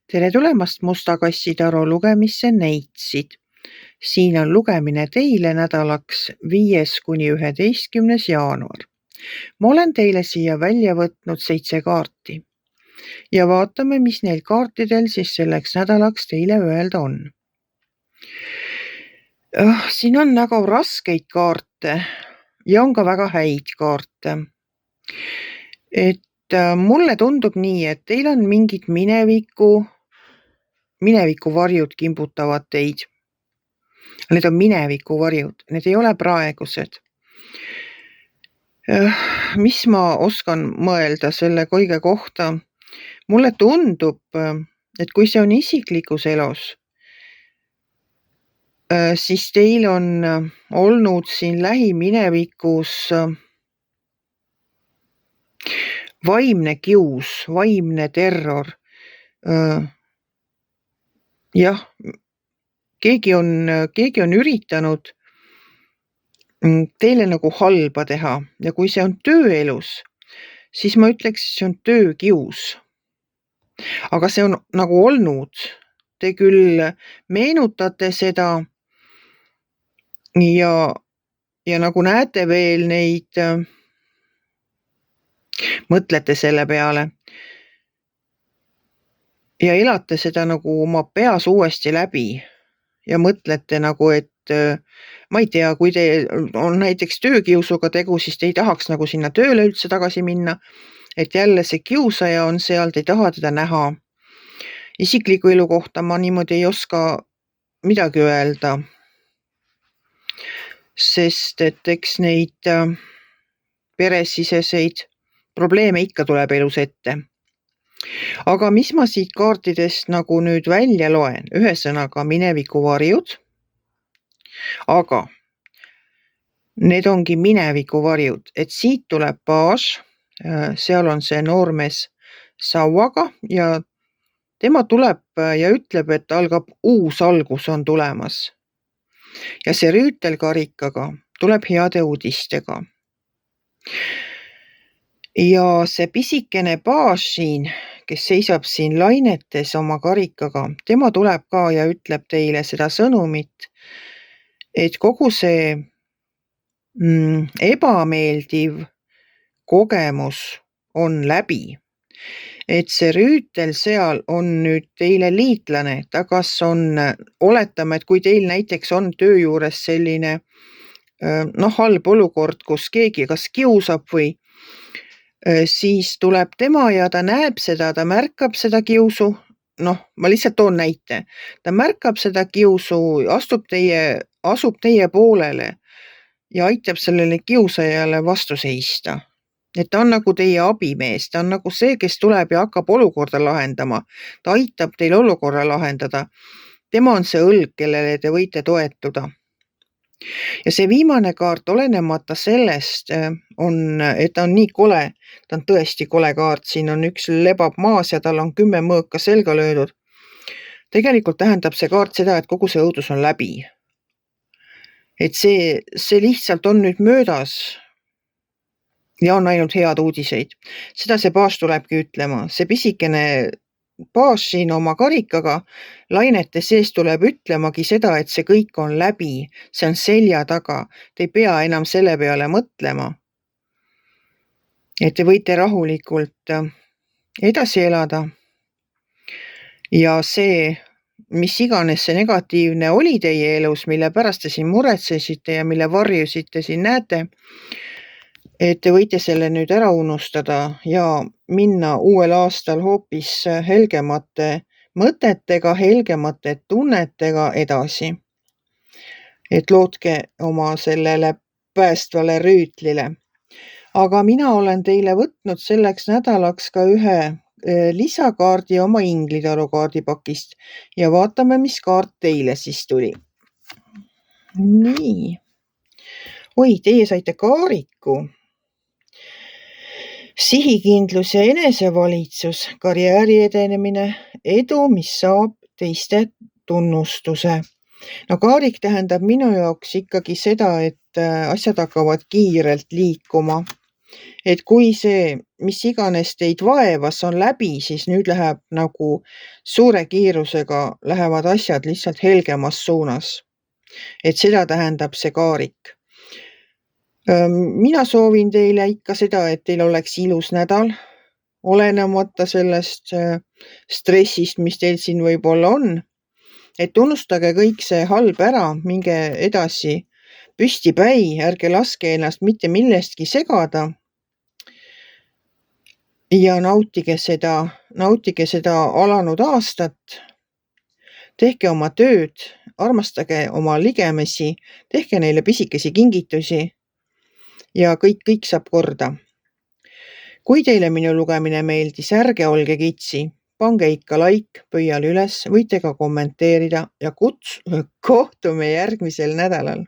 Tere tulemast Musta kassitaru lugemisse Neitsid. Siin on lugemine teile nädalaks 5.–11. jaanuar. Ma olen teile siia välja võtnud 7 kaarti. Ja vaatame, mis neil kaartidel siis selleks nädalaks teile öelda on. Siin on väga raskeid kaarte ja on ka väga häid kaarte. Mulle tundub nii, et teil on mingid minevikuvarjud kimbutavad teid. Need on minevikuvarjud, need ei ole praegused. Mis ma oskan mõelda selle kõige kohta? Mulle tundub, et kui see on isiklikus elus, siis teil on olnud siin lähiminevikus vaimne kius, vaimne terror. Jah, keegi on üritanud teile nagu halba teha ja kui see on tööelus, siis ma ütleks, see on töökius. Aga see on nagu olnud. Te küll meenutate seda ja nagu näete veel neid, mõtlete selle peale ja elate seda nagu oma peas uuesti läbi ja mõtlete nagu, et ma ei tea, kui te on näiteks töökiusuga tegu, siis te ei tahaks nagu sinna tööle üldse tagasi minna, et jälle see kiusaja on seal, te ei taha teda näha. Isikliku elu kohta ma niimoodi ei oska midagi öelda, sest et eks neid peresiseseid probleeme ikka tuleb elus ette. Aga mis ma siit kaartidest nagu nüüd välja loen? Ühesõnaga minevikuvarjud, aga need ongi minevikuvarjud, et siit tuleb baas, seal on see noormees sauaga ja tema tuleb ja ütleb, et algab uus algus on tulemas. Ja see rüütelkarikaga tuleb heade uudistega. Ja see pisikene baas siin, kes seisab siin lainetes oma karikaga, tema tuleb ka ja ütleb teile seda sõnumit, et kogu see ebameeldiv kogemus on läbi. Et see rüütel seal on nüüd teile liitlane, ta kas on, oletame, et kui teil näiteks on töö juures selline halb olukord, kus keegi kas kiusab või, siis tuleb tema ja ta näeb seda, ta märkab seda kiusu, ma lihtsalt toon näite, ta märkab seda kiusu, asub teie poolele ja aitab sellele kiusajale vastu seista. Et ta on nagu teie abimees, ta on nagu see, kes tuleb ja hakkab olukorda lahendama. Ta aitab teil olukorra lahendada. Tema on see õlg, kellele te võite toetuda. Ja see viimane kaart, olenemata sellest, et ta on nii kole, ta on tõesti kole kaart, siin on üks lebab maas ja tal on 10 mõõka selga löödud. Tegelikult tähendab see kaart seda, et kogu see õudus on läbi. Et see lihtsalt on nüüd möödas. Ja on ainult head uudiseid. Seda see baas tulebki ütlema. See pisikene baas siin oma karikaga lainete sees tuleb ütlemagi seda, et see kõik on läbi. See on selja taga. Te ei pea enam selle peale mõtlema. Et te võite rahulikult edasi elada. Ja see, mis iganes see negatiivne oli teie elus, mille pärast te siin muretsesite ja mille varjusite siin näete, et te võite selle nüüd ära unustada ja minna uuel aastal hoopis helgemate mõtetega, helgemate tunnetega edasi. Et lootke oma sellele päästvale rüütlile. Aga mina olen teile võtnud selleks nädalaks ka ühe lisakaardi oma inglitaru kaardipakist ja vaatame, mis kaart teile siis tuli. Nii. Oi, teie saite kaariku. Sihikindlus ja enesevalitsus, karjääri edenemine, edu, mis saab teiste tunnustuse. Kaarik tähendab minu jaoks ikkagi seda, et asjad hakkavad kiirelt liikuma. et kui see, mis iganes teid vaevas, on läbi, siis nüüd läheb nagu suure kiirusega lähevad asjad lihtsalt helgemas suunas. Et seda tähendab see kaarik. Mina soovin teile ikka seda, et teil oleks ilus nädal, olenemata sellest stressist, mis teil siin võib-olla on. Et unustage kõik see halb ära, minge edasi püstipäi, ärge laske ennast mitte millestki segada. Ja nautige seda alanud aastat. Tehke oma tööd, armastage oma ligemesi, tehke neile pisikesi kingitusi ja kõik saab korda. Kui teile minu lugemine meeldis, ärge olge kitsi, pange ikka like pöial üles, võite ka kommenteerida ja kohtume järgmisel nädalal.